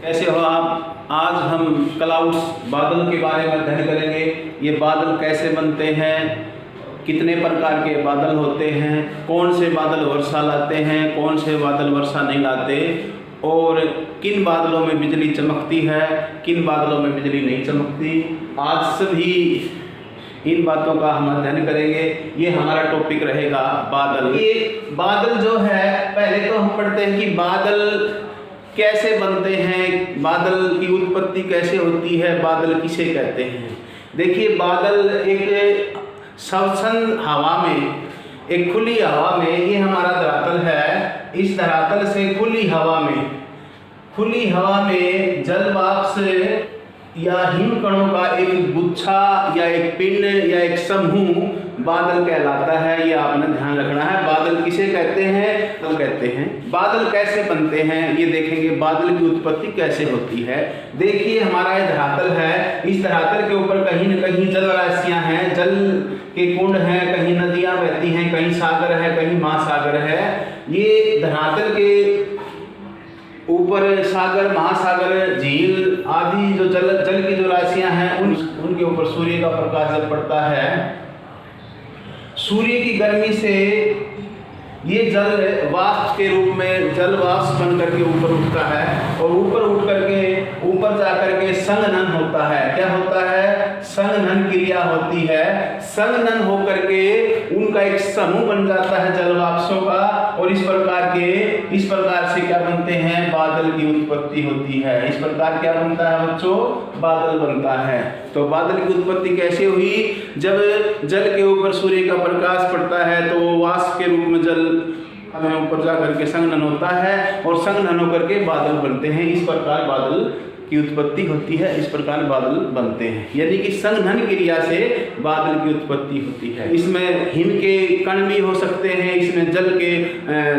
कैसे हो आप। आज हम क्लाउड्स बादल के बारे में अध्ययन करेंगे। ये बादल कैसे बनते हैं, कितने प्रकार के बादल होते हैं, कौन से बादल वर्षा लाते हैं, कौन से बादल वर्षा नहीं लाते, और किन बादलों में बिजली चमकती है, किन बादलों में बिजली नहीं चमकती। आज सभी इन बातों का हम अध्ययन करेंगे। ये हमारा टॉपिक रहेगा बादल। ये बादल जो है, पहले तो हम पढ़ते हैं कि बादल कैसे बनते हैं, बादल की उत्पत्ति कैसे होती है, बादल किसे कहते हैं। देखिए, बादल एक स्वच्छ हवा में, एक खुली हवा में, ये हमारा धरातल है, इस धरातल से खुली हवा में जल वाष्प या हिमकणों का एक गुच्छा या एक पिंड या एक समूह बादल कहलाता है। ये आपने ध्यान रखना है। बादल किसे कहते हैं? बादल कहते हैं। बादल कैसे बनते हैं ये देखेंगे। बादल की उत्पत्ति कैसे होती है। देखिए, हमारा ये धरातल है, इस धरातल के ऊपर कहीं न कहीं जल राशियां हैं, जल के कुंड हैं, कहीं नदियां बहती हैं, कहीं सागर है, कहीं महासागर है। ये धरातल के ऊपर सागर, महासागर, झील आदि जो जल की जो राशियां हैं, उनके ऊपर सूर्य का प्रकाश जब पड़ता है, सूर्य की गर्मी से ये जल वाष्प के रूप में जल वाष्प बन करके ऊपर उठता है, और ऊपर उठ करके ऊपर जा करके संघनन होता है। क्या होता है? संघनन क्रिया होती है। संघनन होकर के उनका एक समूह बन जाता है जल वाष्पों का, और इस प्रकार से क्या बनते हैं? बादल की उत्पत्ति होती है। इस प्रकार क्या बनता है बच्चों? बादल बनता है। तो बादल की उत्पत्ति कैसे हुई? जब जल के ऊपर सूर्य का प्रकाश पड़ता है तो वाष्प के रूप में जल हमें ऊपर जा करके संघनन होता है, और संघनन होकर के बादल बनते हैं। इस प्रकार बादल की उत्पत्ति होती है, इस प्रकार बादल बनते हैं। यानी कि संघनन क्रिया से बादल की उत्पत्ति होती है। इसमें हिम के कण भी हो सकते हैं, इसमें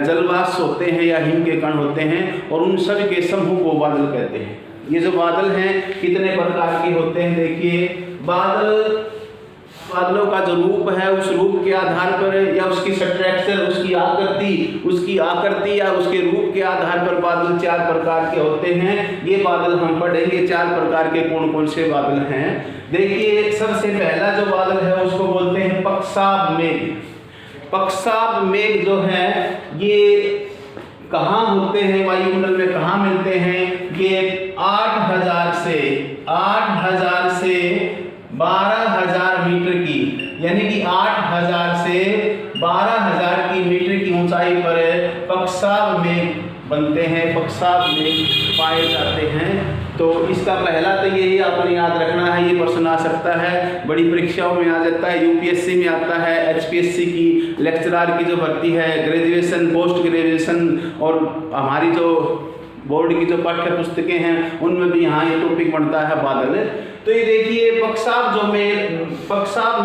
जलवाष्प होते हैं या हिम के कण होते हैं, और उन सब के समूह को बादल कहते हैं। ये जो बादल हैं कितने प्रकार के होते हैं। देखिए, बादलों का जो रूप है, उस रूप के आधार पर या उसकी स्ट्रक्चर, उसकी आकृति या उसके रूप के आधार पर बादल 4 प्रकार के होते हैं। ये बादल हम पढ़ेंगे। 4 प्रकार के कौन कौन से बादल हैं। देखिए, सबसे पहला जो बादल है उसको बोलते हैं पक्षाभ मेघ। पक्षाभ मेघ जो है ये कहाँ होते हैं, वायुमंडल में कहाँ मिलते हैं? ये 8,000 से 12,000 मीटर की, यानी कि 8,000 से 12,000 की मीटर की ऊंचाई पर पक्षाभ मेघ बनते हैं, पक्षाभ मेघ पाए जाते हैं। तो इसका पहला तो यही आपने याद रखना है। ये प्रश्न आ सकता है, बड़ी परीक्षाओं में आ जाता है, यूपीएससी में आता है, एचपीएससी की लेक्चरर की जो भर्ती है, ग्रेजुएशन, पोस्ट ग्रेजुएशन, और हमारी जो बोर्ड की जो पाठ्य पुस्तकें हैं उनमें भी यहाँ ये टॉपिक बनता है बादल। तो ये देखिए, पक्षाभ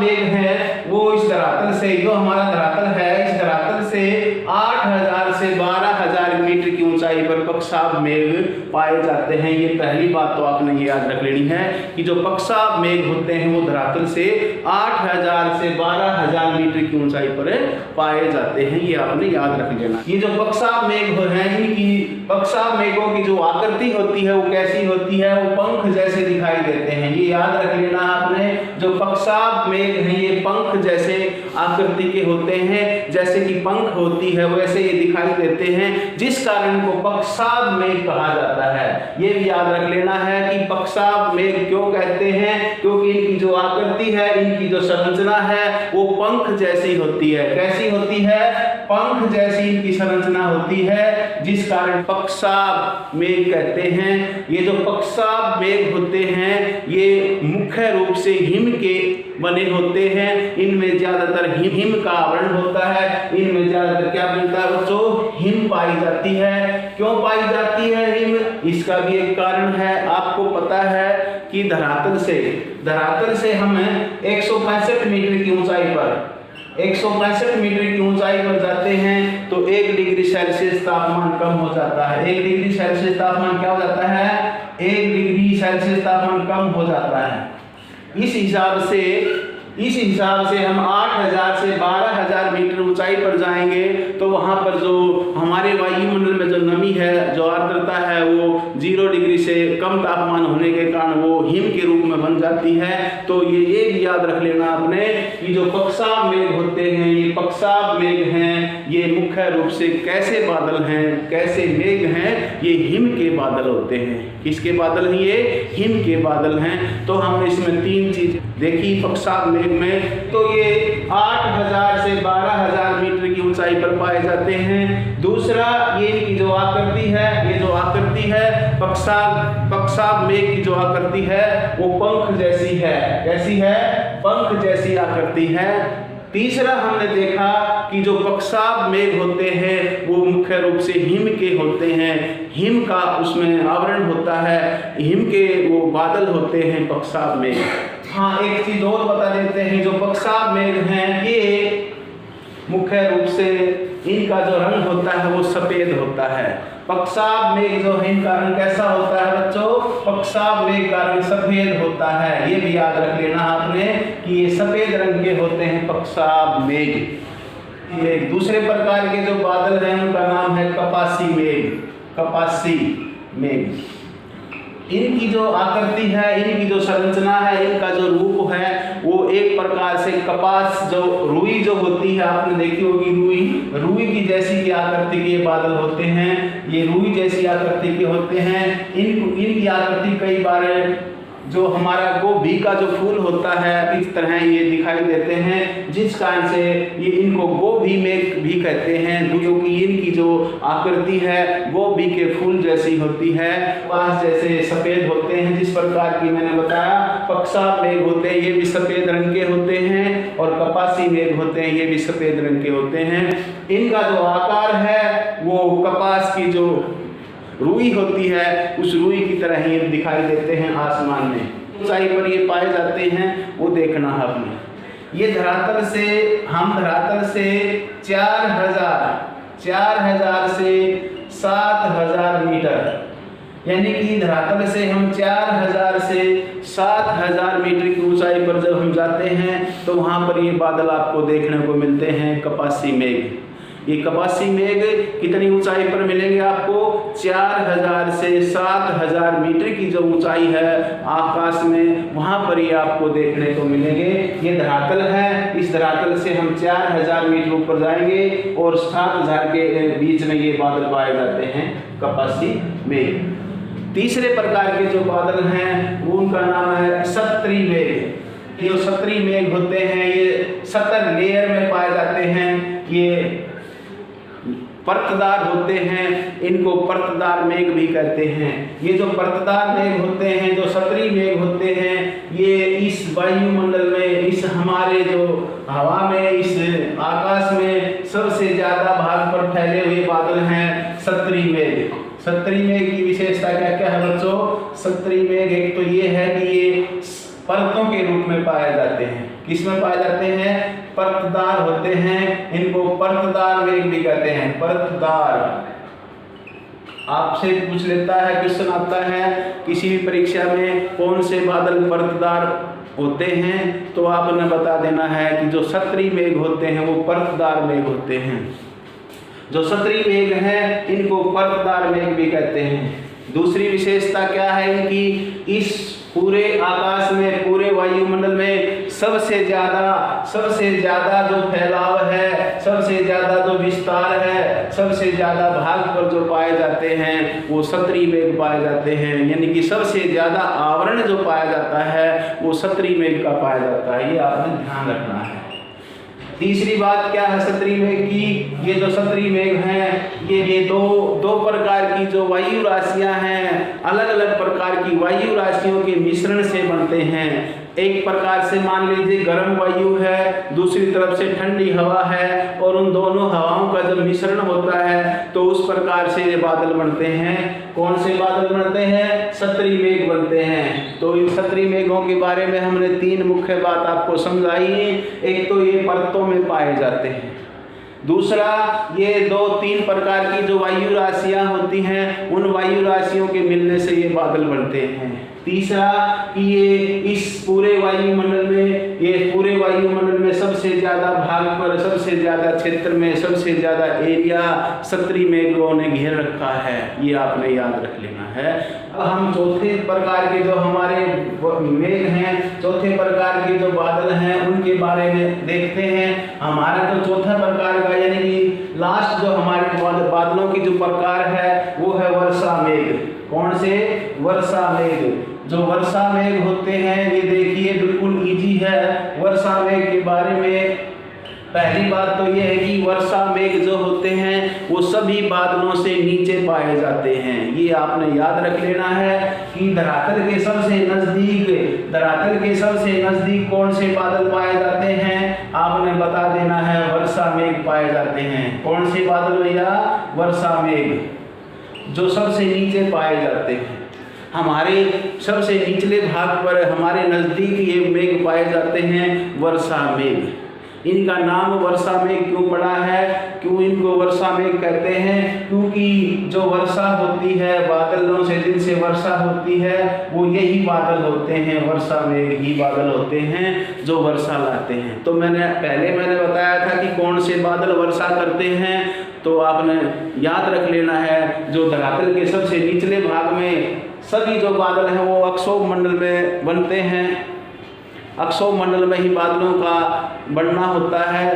मेघ है वो इस धरातल से, जो हमारा धरातल है, इस धरातल से 8,000 से 12,000 मीटर की ऊंचाई पर पक्षाभ मेघ पाए जाते हैं। ये पहली बात तो आपने ये याद रख लेनी है कि जो पक्षाभ मेघ होते हैं वो धरातल से 8,000 से 12,000 मीटर की ऊंचाई पर पाए जाते हैं। ये आपने याद रख लेना। ये जो पक्षाभ मेघ हैं, इनकी पक्षाभ मेघों की जो आकृति होती है वो कैसी होती है? वो पंख जैसे दिखाई देते हैं। ये याद रख लेना आपने। जो पक्षाभ मेघ हैं ये पंख जैसे आकृति के होते हैं, जैसे कि पंख होती है वैसे ये दिखाई देते हैं, जिस कारण इनको पक्षाभ मेघ कहा जाता है। ये भी याद रख लेना है कि पक्षाभ मेघ क्यों कहते हैं? क्योंकि इनकी जो आकृति है, इनकी जो संरचना है वो पंख जैसी होती है। कैसी होती है? पंख जैसी इनकी संरचना होती है, जिस कारण पक्षाभ मेघ कहते हैं। ये जो पक्षाभ मेघ होते हैं ये मुख्य रूप से हिम के बने होते हैं। इनमें ज्यादातर हिम का आवरण होता है। इनमें ज्यादातर क्या मिलता है बच्चों? हिम पाई जाती है। क्यों पाई जाती है हिम? इसका भी एक कारण है। आपको पता है कि धरातल से हम 165 मीटर की ऊंचाई पर 165 मीटर की ऊंचाई पर जाते हैं तो 1 डिग्री सेल्सियस तापमान कम हो जाता है। 1 डिग्री सेल्सियस तापमान क्या हो जाता है? 1 डिग्री सेल्सियस तापमान कम हो जाता है। इस हिसाब से इस हिसाब से हम 8000 से 12000 मीटर ऊंचाई पर जाएंगे तो वहाँ पर जो हमारे वायुमंडल में जो नमी है, जो आर्द्रता है, वो 0 डिग्री से कम तापमान होने के कारण वो हिम के रूप में बन जाती है। तो ये एक याद रख लेना आपने कि जो पक्षाव मेघ होते हैं, ये पक्षाव मेघ हैं, ये मुख्य रूप से कैसे बादल हैं, कैसे मेघ हैं, ये हिम के बादल होते हैं। किसके बादल हैं? ये हिम के बादल हैं। तो हमने इसमें 3 चीज देखी पक्षाव मेघ में। तो ये 8000 से 12000 मीटर की ऊंचाई पर पाए जाते हैं। दूसरा, ये इनकी जो आकृति है, ये जो आकृति है पक्षाव मेघ की जो आकृति है वो पंख जैसी है। कैसी है? पंख जैसी आकृति है। तीसरा, हमने देखा कि जो पक्षाव मेघ होते हैं वो मुख्य रूप से हिम के होते हैं। हिम का उसमें आवरण होता है, हिम के वो बादल होते हैं पक्षाव मेघ। हाँ, एक चीज और बता देते हैं, जो पक्षाव मेघ हैं ये मुख्य रूप से इनका जो रंग होता है वो सफेद होता है। पक्षाव मेघ जो है इनका रंग कैसा होता है बच्चों? पक्षाव मेघ का रंग सफेद होता है। ये भी याद रख लेना आपने कि ये सफेद रंग के होते हैं पक्षाव मेघ। ये दूसरे प्रकार के जो बादल हैं उनका नाम है कपासी मेघ। कपासी मेघ, इनकी जो आकृति है, इनकी जो संरचना है, इनका जो रूप है वो एक प्रकार से कपास, जो रुई जो होती है, आपने देखी होगी रुई की जैसी की आकृति के बादल होते हैं। ये रुई जैसी आकृति के होते हैं। इनकी आकृति कई बार जो हमारा गोभी का जो फूल होता है इस तरह ये दिखाई देते हैं, जिस कारण से ये इनको गोभी मेघ भी कहते हैं, क्योंकि इनकी जो आकृति है गोभी के फूल जैसी होती है, पास जैसे सफेद होते हैं। जिस प्रकार की मैंने बताया पक्षाव मेघ होते हैं ये भी सफेद रंग के होते हैं, और कपासी मेघ होते हैं ये भी सफेद रंग के होते हैं। इनका जो आकार है वो कपास की जो रुई होती है उस रुई की तरह ही दिखाई देते हैं आसमान में। ऊंचाई पर ये पाए जाते हैं वो देखना है आपने। ये धरातल से 4000 से 7000 मीटर, यानी कि धरातल से हम 4000 से 7000 मीटर की ऊंचाई पर जब हम जाते हैं तो वहाँ पर ये बादल आपको देखने को मिलते हैं कपासी मेघ। ये कपासी मेघ कितनी ऊंचाई पर मिलेंगे आपको? 4000 से 7000 मीटर की जो ऊंचाई है आकाश में, वहां पर ये आपको देखने को मिलेंगे। ये धरातल है, इस धरातल से हम 4000 मीटर ऊपर जाएंगे और 7000 के बीच में ये बादल पाए जाते हैं कपासी मेघ। तीसरे प्रकार के जो बादल हैं वो उनका नाम है सत्री मेघ। ये सत्री मेघ होते हैं ये 70 लेयर में पाए जाते हैं। ये परतदार होते हैं, इनको परतदार मेघ भी कहते हैं। ये जो परतदार मेघ होते हैं, जो सतरी मेघ होते हैं, ये इस वायुमंडल में, इस हमारे जो हवा में, इस आकाश में सबसे ज्यादा भाग पर फैले हुए बादल हैं सतरी मेघ। सतरी मेघ की विशेषता क्या क्या है बच्चों? सतरी मेघ एक तो ये है कि ये परतों के रूप में पाए जाते हैं। किस में पाए जाते हैं? परतदार होते हैं, इनको परतदार मेघ भी कहते हैं। परतदार आपसे पूछ लेता है, क्वेश्चन आता है किसी भी परीक्षा में कौन से बादल परतदार होते हैं, तो आपने बता देना है कि जो सतरी मेघ होते हैं वो परतदार मेघ होते हैं। जो सतरी मेघ हैं इनको परतदार मेघ भी कहते हैं। दूसरी विशेषता क्या है इनकी? इस पूरे आकाश में, पूरे वायुमंडल में सबसे ज्यादा जो फैलाव है, सबसे ज्यादा जो विस्तार है, सबसे ज्यादा भाग पर जो पाए जाते हैं वो सतरी मेघ पाए जाते हैं। यानी कि सबसे ज्यादा आवरण जो पाया जाता है वो सतरी मेघ का पाया जाता है। ये आपने ध्यान रखना है। तीसरी बात क्या है सतरी मेघ की? ये जो सतरी मेघ हैं ये दो प्रकार की जो वायु राशियां हैं, अलग अलग प्रकार की वायु राशियों के मिश्रण से बनते हैं। एक प्रकार से मान लीजिए गर्म वायु है, दूसरी तरफ से ठंडी हवा है, और उन दोनों हवाओं का जब मिश्रण होता है तो उस प्रकार से ये बादल बनते हैं। कौन से बादल बनते हैं? सतरी मेघ बनते हैं। तो इन सतरी मेघों के बारे में हमने 3 मुख्य बात आपको समझाई। एक तो ये परतों में पाए जाते हैं, दूसरा, ये 2-3 प्रकार की जो वायु राशियां होती हैं, उन वायु राशियों के मिलने से ये बादल बनते हैं। तीसरा कि ये इस पूरे वायुमंडल में सबसे ज़्यादा भाग पर, सबसे ज़्यादा क्षेत्र में, सबसे ज़्यादा एरिया सतरी मेघों ने घेर रखा है, ये आपने याद रख लेना है। अब हम चौथे प्रकार के जो हमारे मेघ हैं, चौथे प्रकार के जो बादल हैं, उनके बारे में देखते हैं। हमारा तो चौथा प्रकार का यानी कि लास्ट जो हमारे बादलों की जो प्रकार है वो है वर्षा मेघ। कौन से? वर्षा मेघ। जो वर्षा मेघ होते हैं, ये देखिए बिल्कुल इजी है वर्षा मेघ के बारे में। पहली बात तो ये है कि वर्षा मेघ जो होते हैं वो सभी बादलों से नीचे पाए जाते हैं। ये आपने याद रख लेना है कि धरातल के सबसे नजदीक कौन से बादल पाए जाते हैं, आपने बता देना है वर्षा मेघ पाए जाते हैं। कौन से बादल भैया? वर्षा मेघ, जो सबसे नीचे पाए जाते हैं। हमारे सबसे निचले भाग पर हमारे नज़दीक ये मेघ पाए जाते हैं, वर्षा मेघ। इनका नाम वर्षा मेघ क्यों पड़ा है, क्यों इनको वर्षा मेघ कहते हैं? क्योंकि जो वर्षा होती है, बादलों से जिनसे वर्षा होती है, वो यही बादल होते हैं, वर्षा मेघ ही बादल होते हैं जो वर्षा लाते हैं। तो मैंने बताया था कि कौन से बादल वर्षा करते हैं, तो आपने याद रख लेना है जो धरातल के सबसे निचले भाग में सभी जो बादल हैं वो अक्षोभ मंडल में बनते हैं। अक्षोभ मंडल में ही बादलों का बढ़ना होता है।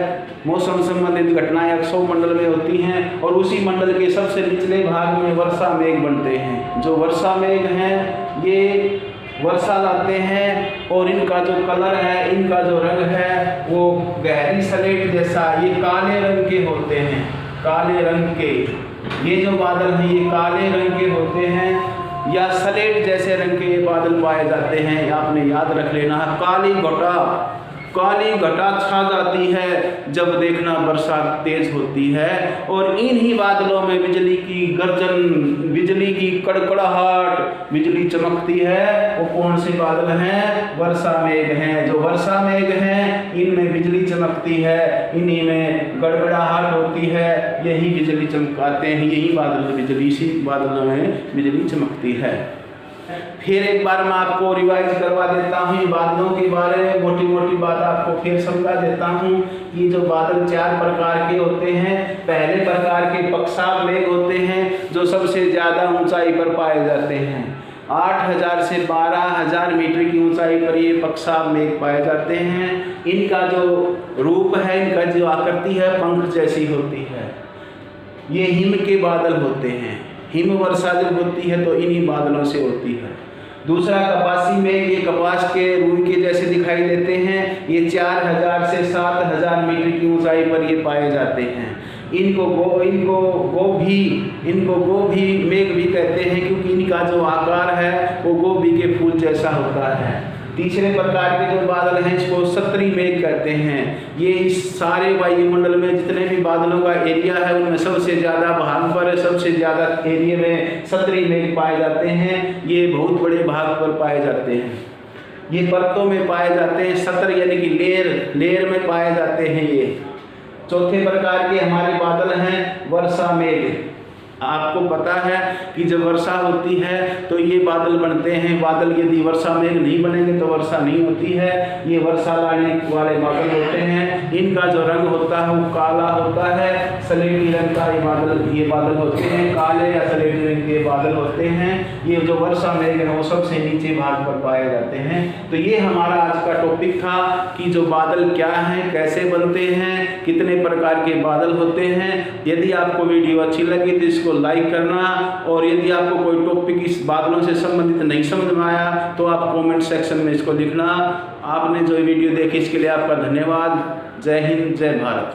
मौसम संबंधित घटनाएं अक्षोभ मंडल में होती हैं और उसी मंडल के सबसे निचले भाग में वर्षा मेघ बनते हैं। जो वर्षा मेघ हैं ये वर्षा लाते हैं और इनका जो कलर है, इनका जो रंग है वो गहरी स्लेट जैसा, ये काले रंग के होते हैं। काले रंग के ये जो बादल हैं ये काले रंग के होते हैं या स्लेट जैसे रंग के बादल पाए जाते हैं। आपने याद रख लेना है। काली घटा छा जाती है जब देखना बरसात तेज होती है और इन्हीं बादलों में बिजली की गर्जन, बिजली की कड़कड़ाहट, बिजली चमकती है। वो कौन से बादल हैं? वर्षा मेघ हैं। जो वर्षा मेघ हैं इनमें बिजली चमकती है, इन्हीं में गड़गड़ाहट होती है, यही बिजली चमकाते हैं, यही बादल बिजली, इसी बादलों में बिजली चमकती है। फिर एक बार मैं आपको रिवाइज करवा देता हूँ ये बादलों के बारे में, मोटी मोटी बात आपको फिर समझा देता हूँ कि जो बादल 4 प्रकार के होते हैं। पहले प्रकार के पक्षाभ मेघ होते हैं जो सबसे ज़्यादा ऊंचाई पर पाए जाते हैं। 8000 से 12000 मीटर की ऊंचाई पर ये पक्षाभ मेघ पाए जाते हैं। इनका जो रूप है, इनका जो आकृति है, पंख जैसी होती है। ये हिम के बादल होते हैं। हिम वर्षा जब होती है तो इन्हीं बादलों से होती है। दूसरा कपासी मेघ, ये कपास के रुई के जैसे दिखाई देते हैं। ये 4000 से 7000 मीटर की ऊंचाई पर ये पाए जाते हैं। इनको गोभी मेघ भी कहते हैं क्योंकि इनका जो आकार है वो गोभी के फूल जैसा होता है। तीसरे प्रकार के जो बादल हैं इसको सतरी मेघ कहते हैं। ये इस सारे वायुमंडल में जितने भी बादलों का एरिया है उनमें सबसे ज़्यादा भाग पर, सबसे ज़्यादा एरिया में सतरी मेघ पाए जाते हैं। ये बहुत बड़े भाग पर पाए जाते हैं। ये परतों में पाए जाते हैं। सतर यानी कि लेयर में पाए जाते हैं। ये चौथे प्रकार के हमारे बादल हैं वर्षा मेघ। आपको पता है कि जब वर्षा होती है तो ये बादल बनते हैं। बादल यदि वर्षा मेघ नहीं बनेंगे तो वर्षा नहीं होती है। ये वर्षा लाने वाले बादल होते हैं। इनका जो रंग होता है वो काला होता है, स्लेटी रंग का ये बादल होते हैं। काले या स्लेटी रंग के बादल होते हैं। ये जो वर्षा मेघ है वो सबसे नीचे भाग पर पाए जाते हैं। तो ये हमारा आज का टॉपिक था कि जो बादल क्या हैं, कैसे बनते हैं, कितने प्रकार के बादल होते हैं। यदि आपको वीडियो अच्छी लगी तो इसको लाइक करना और यदि आपको कोई टॉपिक इस बादलों से संबंधित नहीं समझ में आया तो आप कमेंट सेक्शन में इसको लिखना। आपने जो वीडियो देखी इसके लिए आपका धन्यवाद। जय हिंद, जय भारत।